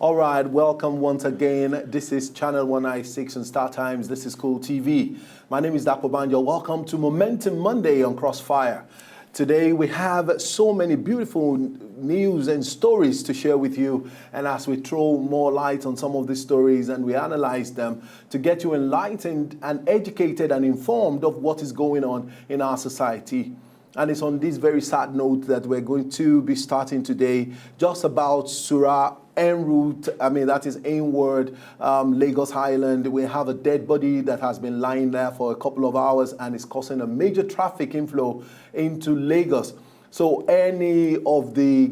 All right, welcome once again. This is Channel 196 on Star Times. This is Cool TV. My name is Dapo Banjo. Welcome to Momentum Monday on CROSSFIRE. Today we have so many beautiful news and stories to share with you. And as we throw more light on some of these stories and we analyze them to get you enlightened and educated and informed of what is going on in our society. And it's on this very sad note that we're going to be starting today just about Surah en route, that is inward, Lagos Island. We have a dead body that has been lying there for a couple of hours and is causing a major traffic inflow into Lagos. So any of the,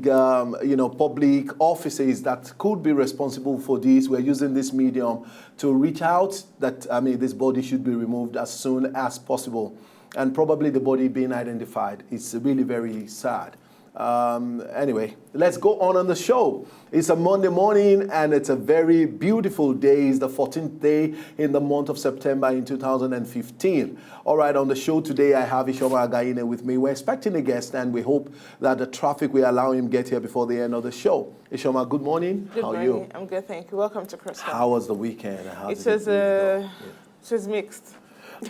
public offices that could be responsible for this, we're using this medium to reach out that, this body should be removed as soon as possible. And probably the body being identified. It's really very sad. Anyway, let's go on the show. It's a Monday morning and it's a very beautiful day. It's the 14th day in the month of September in 2015. All right, on the show today, I have Ishoma Againe with me. We're expecting a guest and we hope that the traffic will allow him get here before the end of the show. Ishoma, good morning. Good morning. How are you? I'm good, thank you. Welcome to CROSSFIRE. How was the weekend? It was mixed.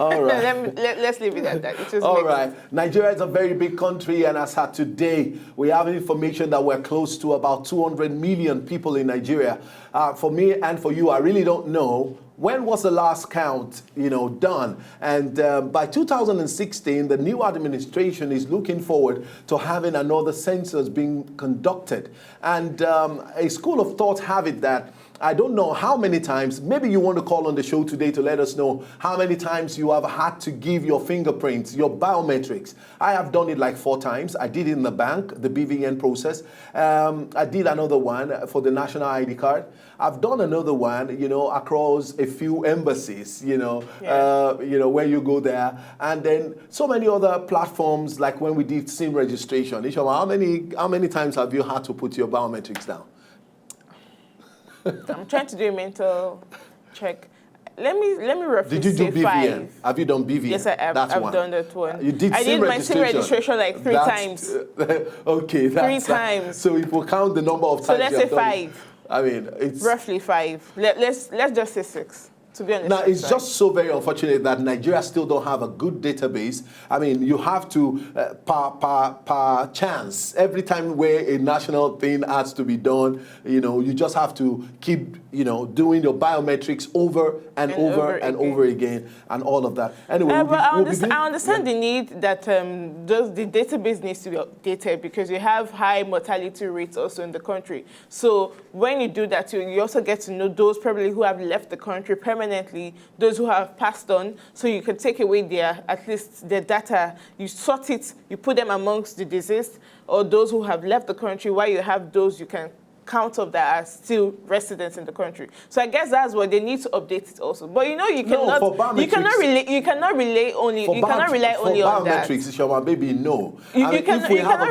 All right. Let's leave it at that. It was all right. Nigeria is a very big country, and as at today, we have information that we're close to about 200 million people in Nigeria. For me and for you, I really don't know. When was the last count, done? And by 2016, the new administration is looking forward to having another census being conducted. And a school of thought have it that I don't know how many times, maybe you want to call on the show today to let us know how many times you have had to give your fingerprints, your biometrics. I have done it like 4 times. I did it in the bank, the BVN process. I did another one for the national ID card. I've done another one, across a few embassies, where you go there. And then so many other platforms, like when we did SIM registration. Ishama, how many times have you had to put your biometrics down? I'm trying to do a mental check. Let me roughly Did you do BVN? 5. Have you done BVN? Yes, I've done that one. You did I did my SIM registration like 3 times. Okay, that's 3 times. So if we count the number of times, so let's say 5. It's roughly 5. Let's just say 6. To be honest. Now, it's just so very unfortunate that Nigeria still don't have a good database. You have to, per chance, every time where a national thing has to be done, you just have to keep, doing your biometrics over and over again and all of that. Anyway, I understand the need that the database needs to be updated because you have high mortality rates also in the country. So when you do that, you also get to know those probably who have left the country permanently, those who have passed on, so you can take away at least their data, you sort it, you put them amongst the deceased, or those who have left the country, while you have those you can count of that are still residents in the country. So I guess that's what they need to update it also. But you cannot rely only on that. Biometrics, baby, no. If we have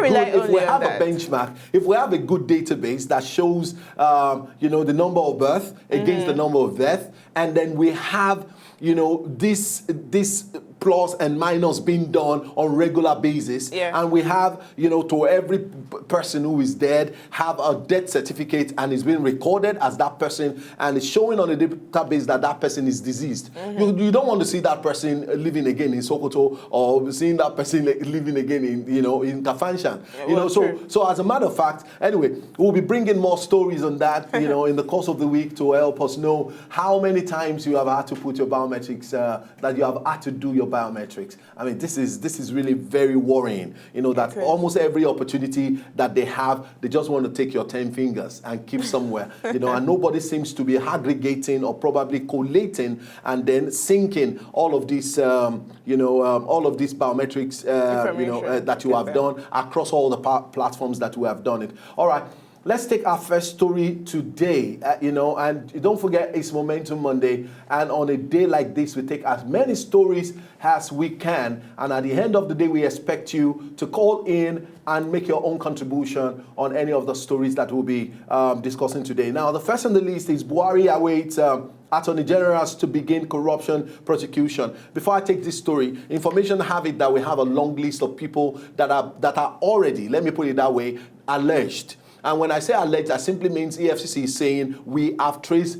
a benchmark, if we have a good database that shows the number of birth against the number of death, and then we have this plus and minus being done on regular basis, and we have to every person who is dead have a death certificate and is being recorded as that person and it's showing on the database that person is deceased. You don't want to see that person living again in Sokoto or seeing that person living again in Kafanshan. So as a matter of fact, anyway, we'll be bringing more stories on that in the course of the week to help us know how many times you have had to put your biometrics, that you have had to do your biometrics. This is really very worrying. That almost every opportunity that they have, they just want to take your 10 fingers and keep somewhere. And nobody seems to be aggregating or probably collating and then syncing all of these, all of these biometrics, that you have done across all the platforms that we have done it. All right. Let's take our first story today, and don't forget it's Momentum Monday, and on a day like this, we take as many stories as we can, and at the end of the day, we expect you to call in and make your own contribution on any of the stories that we'll be discussing today. Now, the first on the list is Buhari awaits Attorney Generals to begin corruption prosecution. Before I take this story, information have it that we have a long list of people that are already, let me put it that way, alleged And when I say alleged, that simply means EFCC is saying we have traced,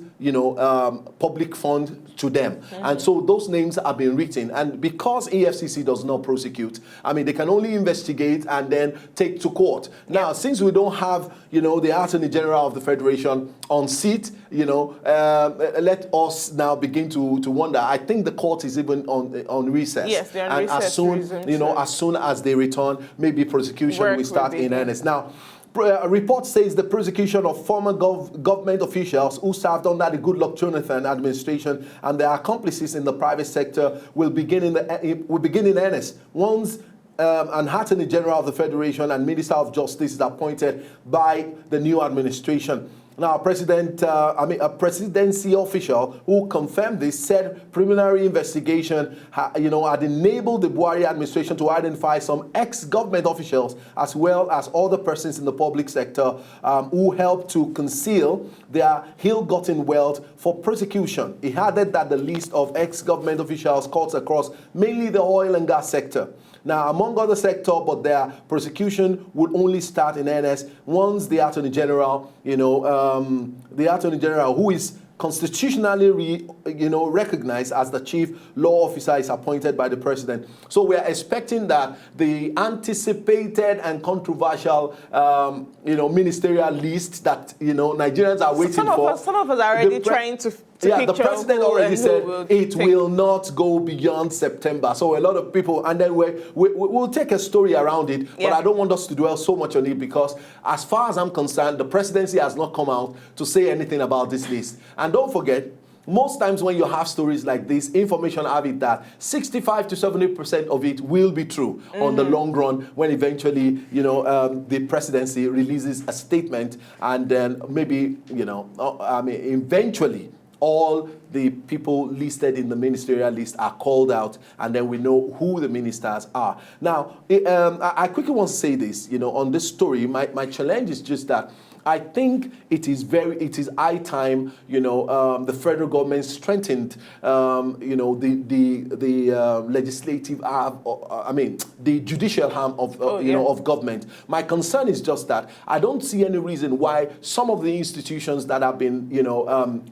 public fund to them. And so those names have been written. And because EFCC does not prosecute, they can only investigate and then take to court. Now, since we don't have, the Attorney General of the Federation on seat, let us now begin to wonder. I think the court is even on recess. Yes, they're on recess. As soon as they return, maybe prosecution will start in earnest. Now, a report says the prosecution of former government officials who served under the Goodluck Jonathan administration and their accomplices in the private sector will begin in earnest once an Attorney General of the Federation and Minister of Justice is appointed by the new administration. Now, a presidency official who confirmed this said preliminary investigation, had enabled the Buhari administration to identify some ex-government officials as well as other persons in the public sector who helped to conceal their ill-gotten wealth for prosecution. He added that the list of ex-government officials cuts across mainly the oil and gas sector. Now, among other sectors, but their prosecution would only start in earnest once the Attorney General, who is constitutionally recognized as the chief law officer, is appointed by the president. So we are expecting that the anticipated and controversial, ministerial list that, Nigerians are waiting for. Some of us are already trying to the president already said it will not go beyond September. So a lot of people, and then we'll take a story around it, but I don't want us to dwell so much on it because as far as I'm concerned, the presidency has not come out to say anything about this list. And don't forget, most times when you have stories like this, information have it that 65 to 70% of it will be true on the long run when eventually, the presidency releases a statement and then maybe, eventually all the people listed in the ministerial list are called out, and then we know who the ministers are. Now, I quickly want to say this, on this story, my challenge is just that I think it is high time, the federal government strengthened, the legislative arm, the judicial arm of, of government. My concern is just that I don't see any reason why some of the institutions that have been,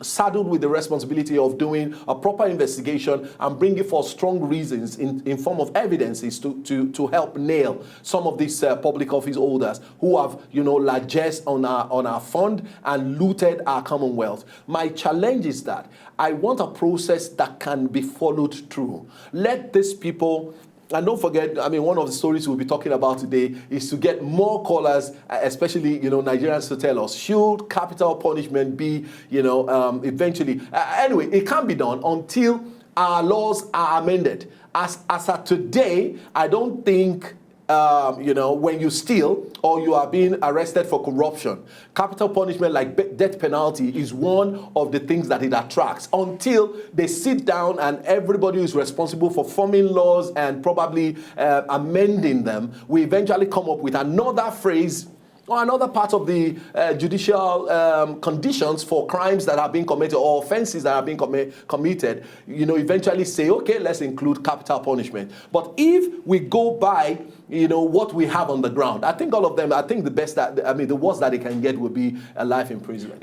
saddled with the responsibility of doing a proper investigation and bringing forth strong reasons in form of evidences to help nail some of these public office holders who have, largesse on our fund and looted our commonwealth. My challenge is that I want a process that can be followed through. Let these people, and don't forget, one of the stories we'll be talking about today is to get more callers, especially, Nigerians, to tell us, should capital punishment be, eventually. Anyway, it can't be done until our laws are amended. As of today, I don't think when you steal or you are being arrested for corruption, capital punishment like death penalty is one of the things that it attracts until they sit down and everybody who is responsible for forming laws and probably amending them. We eventually come up with another phrase or another part of the judicial conditions for crimes that are being committed or offenses that are being committed, eventually say, okay, let's include capital punishment. But if we go by, what we have on the ground, I think all of them, I think the best the worst that they can get would be a life imprisonment.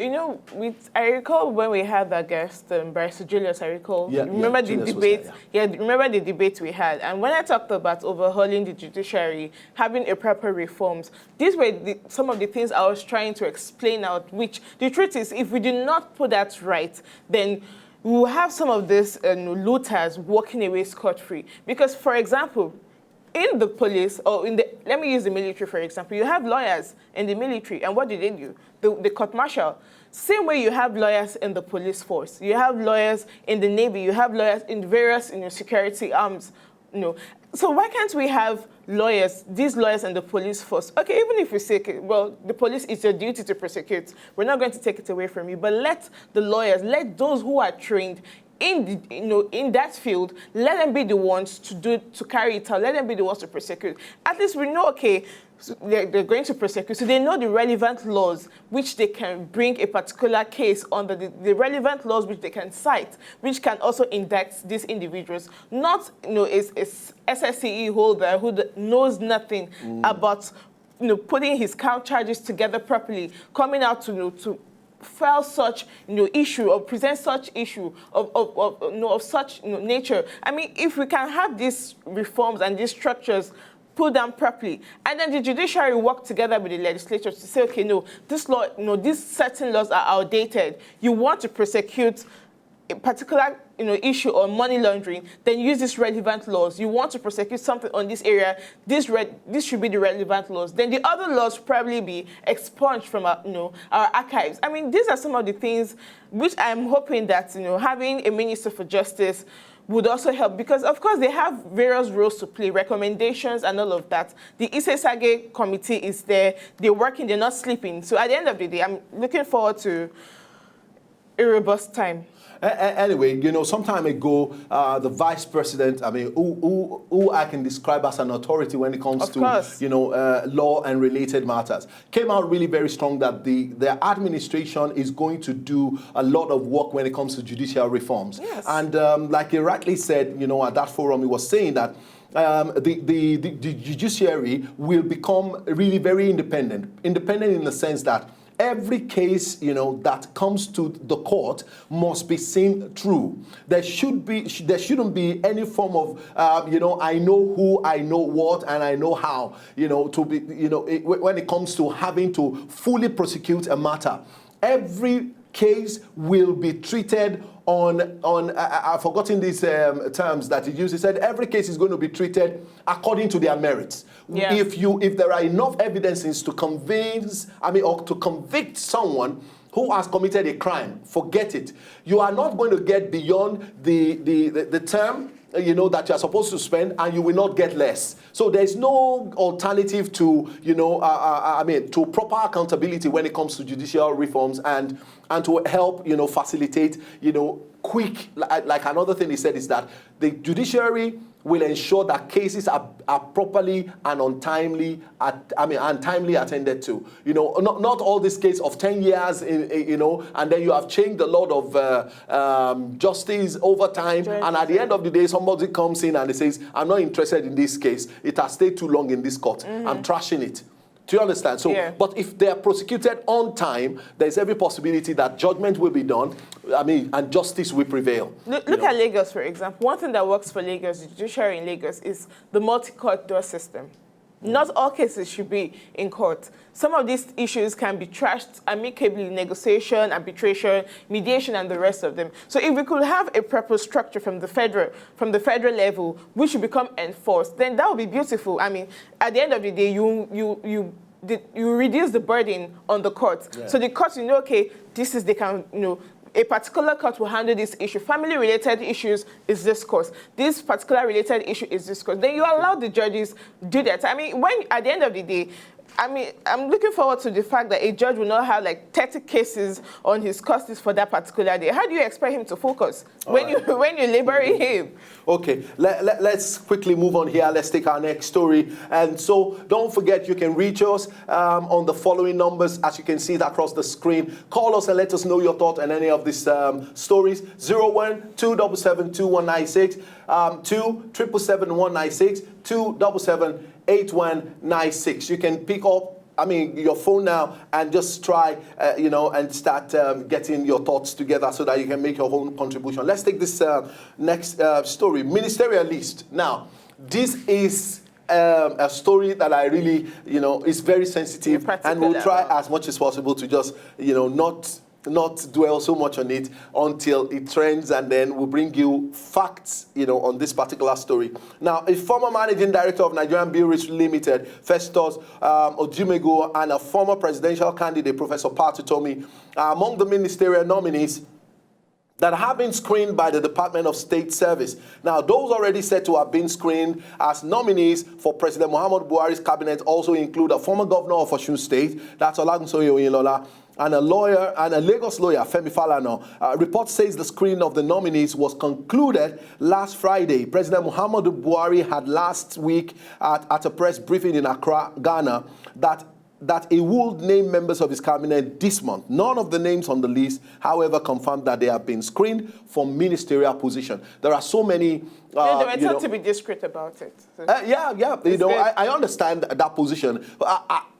I recall when we had that guest, Barrister Julius, I recall. Yeah, remember the Julius debate? was there, Remember the debate we had? And when I talked about overhauling the judiciary, having a proper reforms, these were some of the things I was trying to explain out, which the truth is, if we do not put that right, then we will have some of these looters walking away scot-free. Because, for example, in the police, or let me use the military, for example, you have lawyers in the military, and what do? The court-martial. Same way you have lawyers in the police force. You have lawyers in the Navy. You have lawyers in various security arms. So why can't we have these lawyers in the police force? Okay, even if you say, well, the police, it's your duty to prosecute. We're not going to take it away from you. But let the lawyers, let those who are trained in that field, let them be the ones to carry it out. Let them be the ones to prosecute. At least we know, okay, so they're going to prosecute. So they know the relevant laws which they can bring a particular case under, the relevant laws which they can cite, which can also indict these individuals. Not, a SSCE holder who knows nothing about putting his count charges together properly, coming out to file such issue or present such issue of such nature. I mean, if we can have these reforms and these structures put down properly, and then the judiciary work together with the legislature to say, okay, no, this law, these certain laws are outdated. You want to prosecute a particular issue on money laundering, then use these relevant laws. You want to prosecute something on this area, this should be the relevant laws. Then the other laws probably be expunged from our archives. I mean, these are some of the things which I'm hoping that having a Minister for Justice would also help, because of course they have various roles to play, recommendations and all of that. The Issei-Sage committee is there, they're working, they're not sleeping. So at the end of the day, I'm looking forward to a robust time. Anyway, some time ago, the vice president, I mean, who I can describe as an authority when it comes to, law and related matters, came out really very strong that the administration is going to do a lot of work when it comes to judicial reforms. Yes. And like he rightly said, at that forum, he was saying that the judiciary will become really very independent in the sense that every case, that comes to the court must be seen through. There shouldn't be any form of, I know who, I know what, and I know how, to be, when it comes to having to fully prosecute a matter. Every case will be treated I've forgotten these terms that he used. He said every case is going to be treated according to their merits. Yeah. If there are enough evidences to or to convict someone who has committed a crime, forget it. You are not going to get beyond the term that you are supposed to spend, and you will not get less. So there's no alternative to to proper accountability when it comes to judicial reforms and to help facilitate quick. Like another thing he said is that the judiciary will ensure that cases are properly and timely attended to. Not all this case of 10 years, and then you have changed a lot of justice over time, and at the end of the day, somebody comes in and they says, I'm not interested in this case. It has stayed too long in this court. I'm trashing it. Do you understand? So, yeah. But if they are prosecuted on time, there's every possibility that judgment will be done, and justice will prevail. Look at Lagos, for example. One thing that works for Lagos, the judiciary in Lagos, is the multi-court door system. Not all cases should be in court. Some of these issues can be trashed amicably, negotiation, arbitration, mediation, and the rest of them. So if we could have a proper structure from the federal level, which should become enforced, then that would be beautiful. I mean, at the end of the day, you reduce the burden on the court. Yeah. So the courts, okay, a particular court will handle this issue. Family-related issues is this course. This particular related issue is this course. Then you allow the judges do that. I mean, at the end of the day, I'm looking forward to the fact that a judge will not have like 30 cases on his custody for that particular day. How do you expect him to focus when you liberate him? Okay, let's quickly move on here. Let's take our next story. And so don't forget, you can reach us on the following numbers, as you can see it across the screen. Call us and let us know your thoughts on any of these stories. 01-277-2196, 2-777-196, 277-8196. You can pick up your phone now and just try, and start getting your thoughts together so that you can make your own contribution. Let's take this next story, ministerial list. Now, this is a story that I really, is very sensitive, and we'll try as much as possible to just, not dwell so much on it until it trends, and then we'll bring you facts, on this particular story. Now, a former managing director of Nigerian Breweries Limited, Festus Ojimego, and a former presidential candidate, Professor Pt.1, are among the ministerial nominees that have been screened by the Department of State Service. Now, those already said to have been screened as nominees for President Muhammadu Buhari's cabinet also include a former governor of Osun State, that's Olagunsoye Oyinlola, and a Lagos lawyer, Femi Falana. Report says the screening of the nominees was concluded last Friday. President Muhammadu Buhari had last week at a press briefing in Accra, Ghana, that he would name members of his cabinet this month. None of the names on the list, however, confirmed that they have been screened for ministerial position. There are so many they were told to be discreet about it. So. Yeah. I understand that position.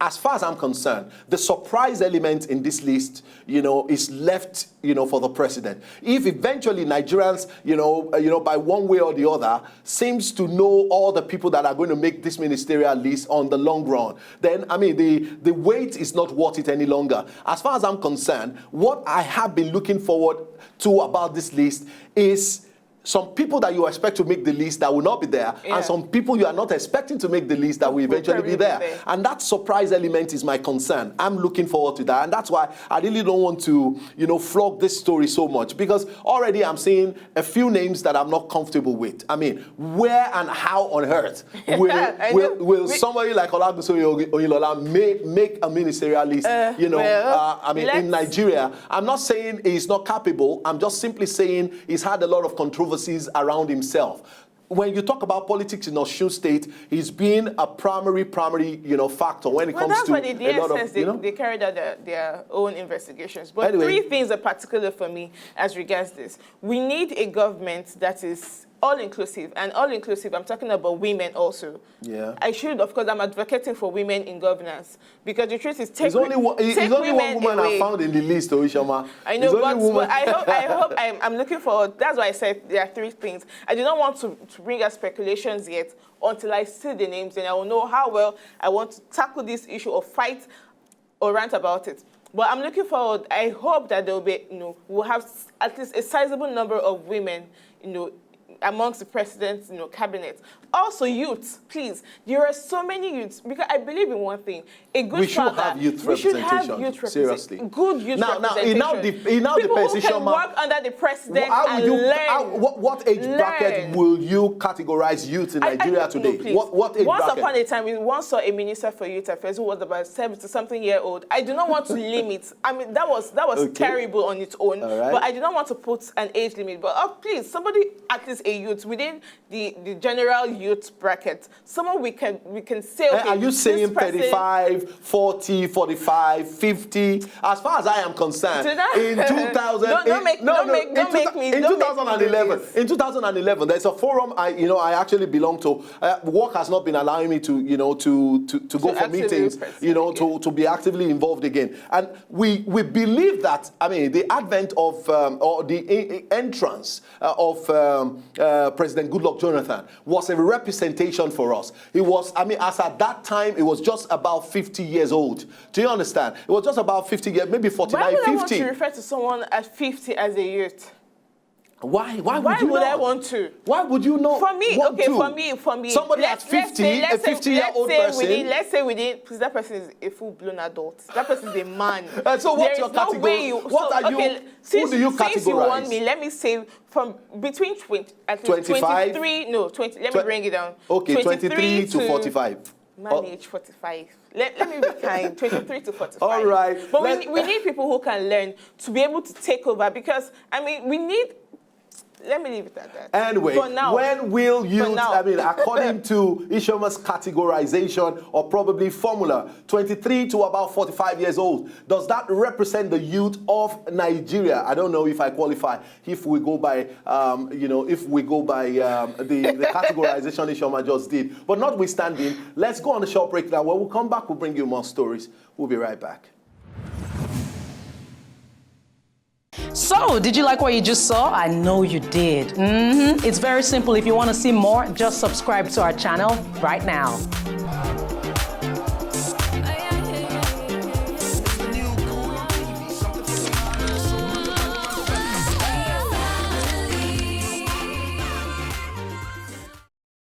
As far as I'm concerned, the surprise element in this list, is left, for the president. If eventually Nigerians, by one way or the other, seems to know all the people that are going to make this ministerial list on the long run, then, the weight is not worth it any longer. As far as I'm concerned, what I have been looking forward to about this list is some people that you expect to make the list that will not be there, and some people you are not expecting to make the list that will eventually be there. And that surprise element is my concern. I'm looking forward to that, and that's why I really don't want to, flog this story so much, because already I'm seeing a few names that I'm not comfortable with. Where and how on earth will somebody like Olagunsoye Oyinlola make a ministerial list? In Nigeria, I'm not saying he's not capable. I'm just simply saying he's had a lot of controversy around himself. When you talk about politics in Osun State, he's been a primary, factor when it comes to the DSS, they carried out their own investigations. But anyway, 3 things are particular for me as regards this. We need a government that is all-inclusive, and all-inclusive, I'm talking about women also. Yeah. I'm advocating for women in governance, because the truth is, there's only one woman I found in the list, Oishama. I know, but I'm looking forward. That's why I said there are 3 things. I do not want to bring up speculations yet until I see the names, and I will know how well I want to tackle this issue or fight or rant about it. But I'm looking forward. I hope that there will be, we'll have at least a sizable number of women, amongst the president's, cabinet. Also, youths, please. There are so many youths, because I believe in one thing: a good we should have youth representation. Seriously, good youth representation. Now people who can work under the president learn. What age bracket will you categorize youth in Nigeria today? What age bracket? Once upon a time, we once saw a minister for youth affairs who was about 70-something year old. I do not want to limit. That was terrible on its own. Right. But I do not want to put an age limit. But please, somebody, at least a youth within the general youth bracket, someone we can say, okay, are you saying 35, 40, 45, 50? As far as I am concerned, in 2011, there's a forum I actually belong to. Work has not been allowing me to go for meetings, to be actively involved again. And we believe that the advent of or the entrance of President Goodluck Jonathan was a representation for us. It was, as at that time, it was just about 50 years old. Do you understand? It was just about 50 years, maybe 49, 50. Why would I want to refer to someone at 50 as a youth? Why would I want to? Why would you not? For me. Somebody at 50, a 50-year-old person. Let's say because that person is a full-blown adult. That person is a man. So what's your category? Who do you categorize? Since you want me, let me say from between 25. 23. No, 20. Let me bring it down. Okay, 23 to 45. Manage 45. Let me be kind. 23 to 45. All right. But we need people who can learn to be able to take over, because we need. Let me leave it at that. Anyway, when will you, according to Ishoma's categorization or probably formula, 23 to about 45 years old, does that represent the youth of Nigeria? I don't know if I qualify if we go by, the categorization Ishoma just did. But notwithstanding, let's go on a short break now. When we come back, we'll bring you more stories. We'll be right back. So, did you like what you just saw? I know you did. It's very simple. If you want to see more, just subscribe to our channel right now.